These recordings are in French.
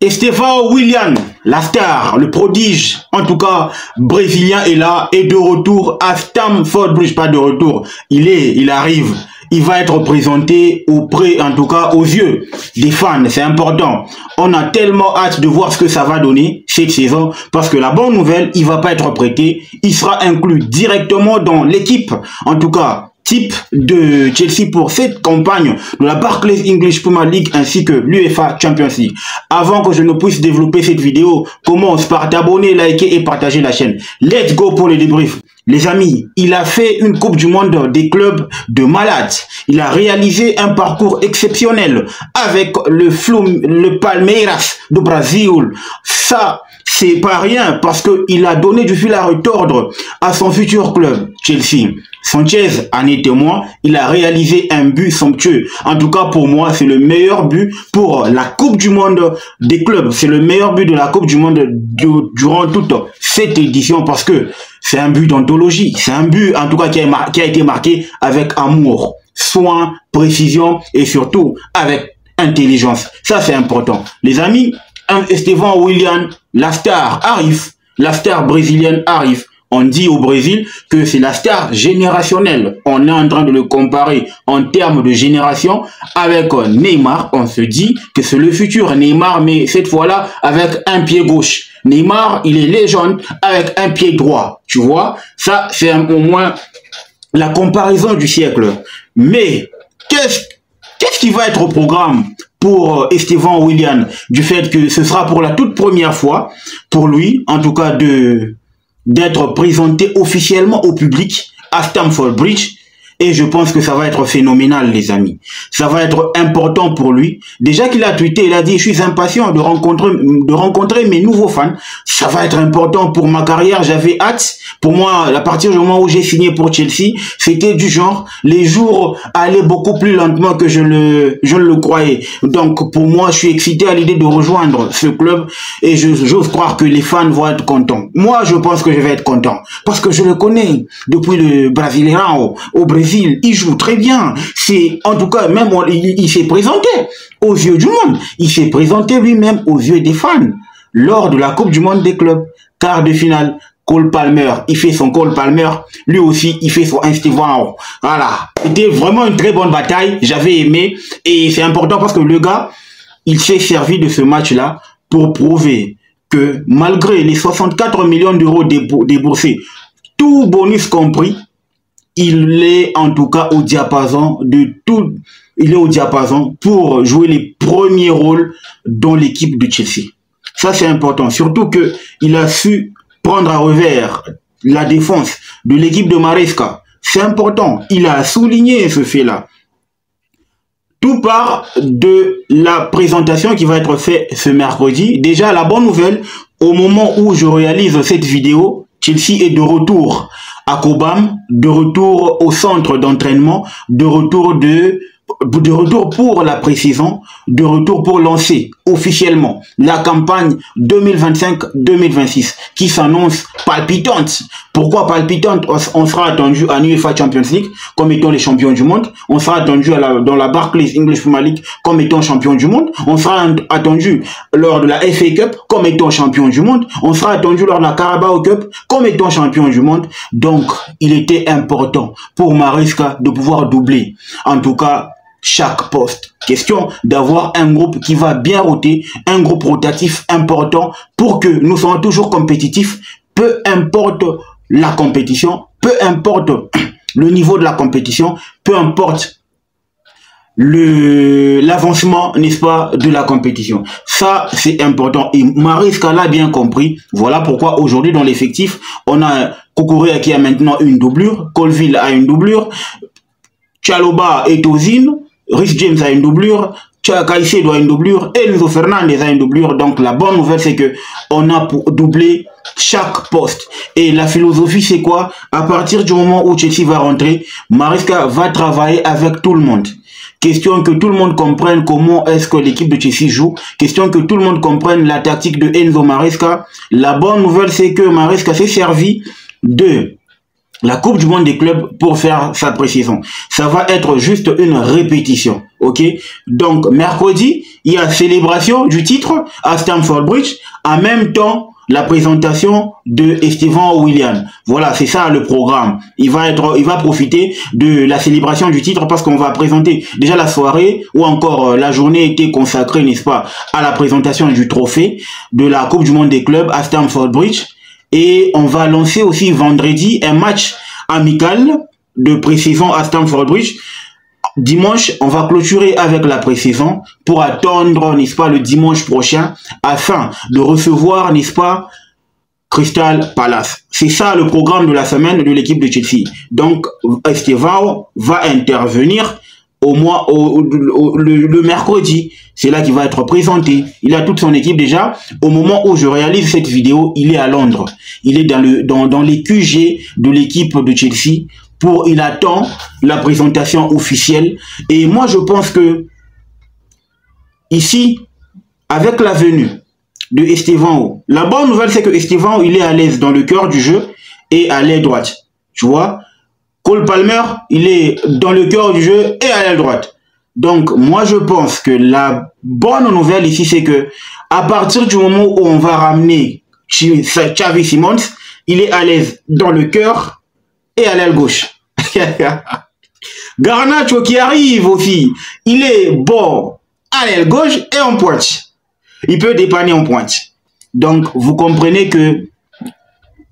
Estevão Willian, la star, le prodige, en tout cas brésilien est là, et de retour à Stamford Bridge, pas de retour, il arrive, il va être présenté auprès, en tout cas aux yeux des fans, c'est important. On a tellement hâte de voir ce que ça va donner cette saison, parce que la bonne nouvelle, il va pas être prêté, il sera inclus directement dans l'équipe, en tout cas type de Chelsea pour cette campagne de la Barclays English Premier League ainsi que l'UEFA Champions League. Avant que je ne puisse développer cette vidéo, commence par t'abonner, liker et partager la chaîne. Let's go pour le débrief. Les amis, il a fait une Coupe du Monde des clubs de malades. Il a réalisé un parcours exceptionnel avec le Palmeiras du Brésil. Ça, c'est pas rien parce qu'il a donné du fil à retordre à son futur club, Chelsea. Sanchez en est témoin, il a réalisé un but somptueux. En tout cas, pour moi, c'est le meilleur but pour la Coupe du Monde des clubs. C'est le meilleur but de la Coupe du Monde durant toute cette édition parce que c'est un but d'anthologie. C'est un but, en tout cas, qui a été marqué avec amour, soin, précision et surtout avec intelligence. Ça, c'est important. Les amis, Estevão Willian, la star arrive, la star brésilienne arrive. On dit au Brésil que c'est la star générationnelle. On est en train de le comparer en termes de génération avec Neymar. On se dit que c'est le futur Neymar, mais cette fois-là avec un pied gauche. Neymar, il est légende avec un pied droit. Tu vois, ça c'est au moins la comparaison du siècle. Mais qu'est-ce qui va être au programme pour Estevão Willian, du fait que ce sera pour la toute première fois pour lui, en tout cas d'être présenté officiellement au public à Stamford Bridge. Et je pense que ça va être phénoménal, les amis. Ça va être important pour lui. Déjà qu'il a tweeté, il a dit « Je suis impatient de rencontrer mes nouveaux fans. Ça va être important pour ma carrière. J'avais hâte. Pour moi, à partir du moment où j'ai signé pour Chelsea, c'était du genre, les jours allaient beaucoup plus lentement que je le croyais. Donc, pour moi, je suis excité à l'idée de rejoindre ce club. Et j'ose croire que les fans vont être contents. Moi, je pense que je vais être content. Parce que je le connais depuis le Brasileirão au Brésil. Il joue très bien. C'est, en tout cas, même il s'est présenté aux yeux du monde. Il s'est présenté lui-même aux yeux des fans lors de la Coupe du Monde des clubs. Quart de finale, Cole Palmer. Il fait son Cole Palmer. Lui aussi, il fait son Estevão. Voilà. C'était vraiment une très bonne bataille. J'avais aimé. Et c'est important parce que le gars, il s'est servi de ce match-là pour prouver que malgré les 64 millions d'euros déboursés, tout bonus compris, il est en tout cas au diapason de tout. Il est au diapason pour jouer les premiers rôles dans l'équipe de Chelsea. Ça, c'est important. Surtout que il a su prendre à revers la défense de l'équipe de Maresca. C'est important. Il a souligné ce fait-là. Tout part de la présentation qui va être faite ce mercredi. Déjà, la bonne nouvelle, au moment où je réalise cette vidéo, Chelsea est de retour à Cobham, de retour au centre d'entraînement, de retour pour la pré-saison, de retour pour lancer officiellement la campagne 2025-2026 qui s'annonce palpitante. Pourquoi palpitante? On sera attendu à l'UEFA Champions League comme étant les champions du monde. On sera attendu dans la Barclays English Premier League comme étant champion du monde. On sera attendu lors de la FA Cup comme étant champion du monde. On sera attendu lors de la Carabao Cup comme étant champion du monde. Donc, il était important pour Maresca de pouvoir doubler. En tout cas, chaque poste. Question d'avoir un groupe qui va bien roter, un groupe rotatif important pour que nous soyons toujours compétitifs, peu importe la compétition, peu importe le niveau de la compétition, peu importe l'avancement, n'est-ce pas, de la compétition. Ça, c'est important. Et Maresca l'a bien compris. Voilà pourquoi aujourd'hui, dans l'effectif, on a Cucurella qui a maintenant une doublure, Colville a une doublure, Chalobah et Tozin, Rhys James a une doublure, Caicedo a une doublure, Enzo Fernandez a une doublure. Donc la bonne nouvelle, c'est que on a pour doubler chaque poste. Et la philosophie, c'est quoi? À partir du moment où Chelsea va rentrer, Maresca va travailler avec tout le monde. Question que tout le monde comprenne comment est-ce que l'équipe de Chelsea joue. Question que tout le monde comprenne la tactique de Enzo Maresca. La bonne nouvelle, c'est que Maresca s'est servi de la Coupe du Monde des clubs pour faire sa pré-saison. Ça va être juste une répétition, ok? Donc, mercredi, il y a célébration du titre à Stamford Bridge, en même temps, la présentation de Estevan Willian. Voilà, c'est ça le programme. Il va profiter de la célébration du titre parce qu'on va présenter déjà la soirée ou encore la journée était consacrée, n'est-ce pas, à la présentation du trophée de la Coupe du Monde des clubs à Stamford Bridge. Et on va lancer aussi vendredi un match amical de pré-saison à Stamford Bridge. Dimanche, on va clôturer avec la pré-saison pour attendre, n'est-ce pas, le dimanche prochain afin de recevoir, n'est-ce pas, Crystal Palace. C'est ça le programme de la semaine de l'équipe de Chelsea. Donc, Estevao va intervenir le mercredi. C'est là qu'il va être présenté. Il a toute son équipe déjà. Au moment où je réalise cette vidéo, il est à Londres. Il est dans les QG de l'équipe de Chelsea. Il attend la présentation officielle. Et moi, je pense que ici, avec la venue de Estevao, la bonne nouvelle, c'est que Estevao, il est à l'aise dans le cœur du jeu et à l'aile droite. Tu vois, Cole Palmer, il est dans le cœur du jeu et à l'aile droite. Donc, moi, je pense que la bonne nouvelle ici, c'est que à partir du moment où on va ramener Xavi Simons, il est à l'aise dans le cœur et à l'aile gauche. Garnacho qui arrive aussi, il est bon à l'aile gauche et en pointe. Il peut dépanner en pointe. Donc, vous comprenez que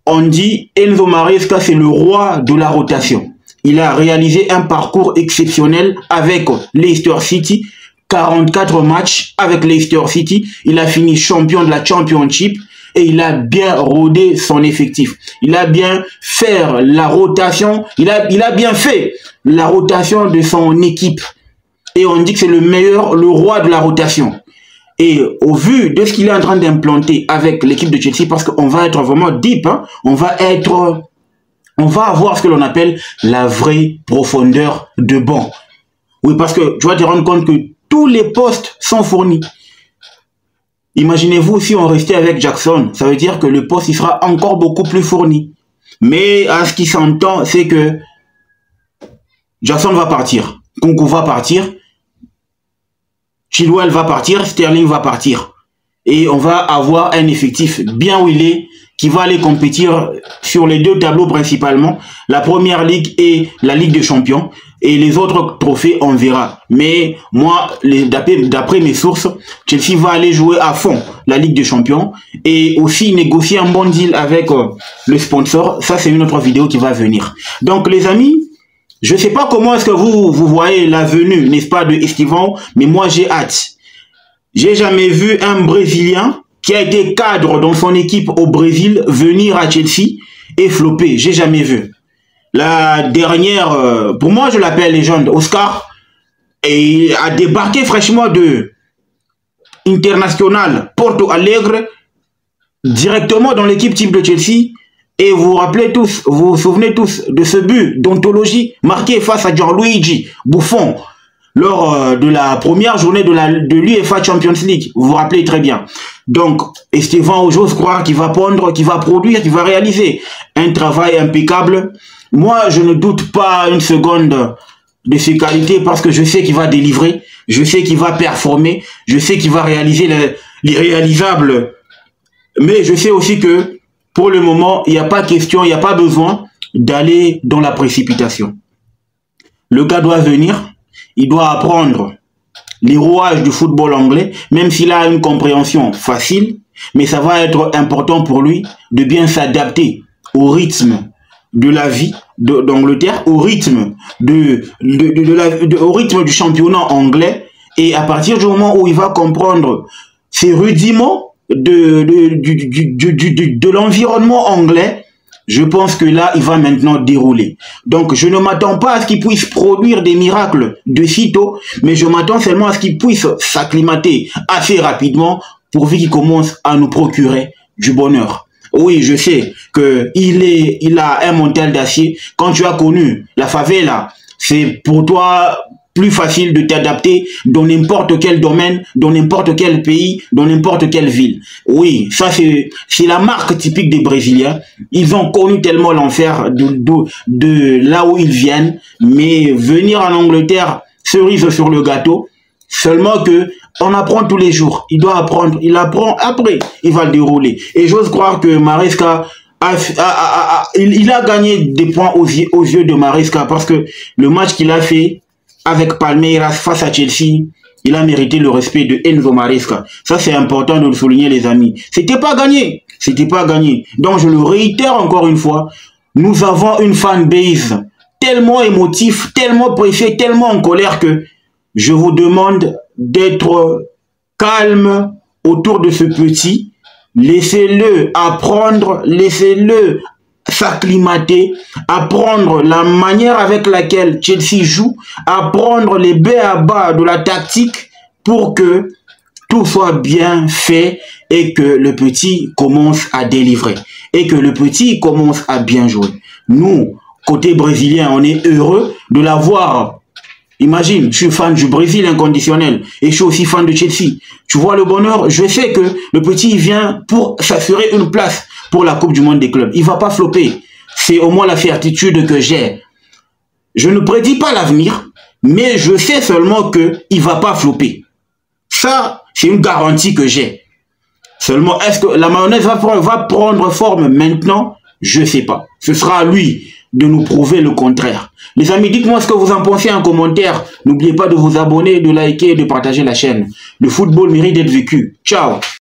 on dit Enzo Maresca, c'est le roi de la rotation. Il a réalisé un parcours exceptionnel avec Leicester City. 44 matchs avec Leicester City. Il a fini champion de la Championship. Et il a bien rodé son effectif. Il a bien fait la rotation. Il a bien fait la rotation de son équipe. Et on dit que c'est le roi de la rotation. Et au vu de ce qu'il est en train d'implanter avec l'équipe de Chelsea, parce qu'on va être vraiment deep, hein, on va avoir ce que l'on appelle la vraie profondeur de banc. Oui, parce que tu vas te rendre compte que tous les postes sont fournis. Imaginez-vous si on restait avec Jackson, ça veut dire que le poste il sera encore beaucoup plus fourni. Mais à ce qui s'entend, c'est que Jackson va partir, Kunku va partir, Chilwell va partir, Sterling va partir. Et on va avoir un effectif bien huilé qui va aller compétir sur les deux tableaux principalement, la Première Ligue et la Ligue des Champions. Et les autres trophées, on verra. Mais moi, d'après mes sources, Chelsea va aller jouer à fond la Ligue des Champions et aussi négocier un bon deal avec le sponsor. Ça, c'est une autre vidéo qui va venir. Donc, les amis, je ne sais pas comment est-ce que vous voyez la venue, n'est-ce pas, de Estevao, mais moi, j'ai hâte. J'ai jamais vu un Brésilien qui a été cadre dans son équipe au Brésil venir à Chelsea et flopper. J'ai jamais vu. La dernière, pour moi je l'appelle légende, Oscar, et a débarqué fraîchement de International Porto Alegre directement dans l'équipe type de Chelsea. Et vous vous rappelez tous, vous vous souvenez tous de ce but d'anthologie marqué face à Gianluigi Buffon lors de la première journée de l'UEFA Champions League. Vous vous rappelez très bien. Donc, Estevao, j'ose croire qu'il va pondre, qu'il va produire, qu'il va réaliser un travail impeccable. Moi, je ne doute pas une seconde de ses qualités parce que je sais qu'il va délivrer, je sais qu'il va performer, je sais qu'il va réaliser l'irréalisable. Mais je sais aussi que pour le moment, il n'y a pas question, il n'y a pas besoin d'aller dans la précipitation. Le gars doit venir, il doit apprendre les rouages du football anglais, même s'il a une compréhension facile, mais ça va être important pour lui de bien s'adapter au rythme de la vie d'Angleterre, au rythme au rythme du championnat anglais, et à partir du moment où il va comprendre ces rudiments de l'environnement anglais, je pense que là, il va maintenant dérouler. Donc, je ne m'attends pas à ce qu'il puisse produire des miracles de sitôt, mais je m'attends seulement à ce qu'il puisse s'acclimater assez rapidement pourvu qu'il commence à nous procurer du bonheur. Oui, je sais que il a un mental d'acier. Quand tu as connu la favela, c'est pour toi plus facile de t'adapter dans n'importe quel domaine, dans n'importe quel pays, dans n'importe quelle ville. Oui, ça c'est la marque typique des Brésiliens. Ils ont connu tellement l'enfer de là où ils viennent, mais venir en Angleterre, cerise sur le gâteau, seulement que on apprend tous les jours. Il doit apprendre, il apprend, après il va le dérouler. Et j'ose croire que Maresca il a gagné des points aux yeux de Maresca, parce que le match qu'il a fait avec Palmeiras face à Chelsea, il a mérité le respect de Enzo Maresca. Ça, c'est important de le souligner, les amis. C'était pas gagné. C'était pas gagné. Donc, je le réitère encore une fois. Nous avons une fanbase tellement émotive, tellement pressée, tellement en colère que je vous demande d'être calme autour de ce petit. Laissez-le apprendre, laissez-le s'acclimater, apprendre la manière avec laquelle Chelsea joue, apprendre les b.a.-ba de la tactique pour que tout soit bien fait et que le petit commence à délivrer et que le petit commence à bien jouer. Nous, côté brésilien, on est heureux de l'avoir. Imagine, je suis fan du Brésil inconditionnel et je suis aussi fan de Chelsea. Tu vois le bonheur? Je sais que le petit vient pour s'assurer une place pour la Coupe du Monde des clubs. Il va pas flopper. C'est au moins la certitude que j'ai. Je ne prédis pas l'avenir, mais je sais seulement qu'il va pas flopper. Ça, c'est une garantie que j'ai. Seulement, est-ce que la mayonnaise va prendre forme maintenant? Je sais pas. Ce sera à lui de nous prouver le contraire. Les amis, dites-moi ce que vous en pensez en commentaire. N'oubliez pas de vous abonner, de liker et de partager la chaîne. Le football mérite d'être vécu. Ciao!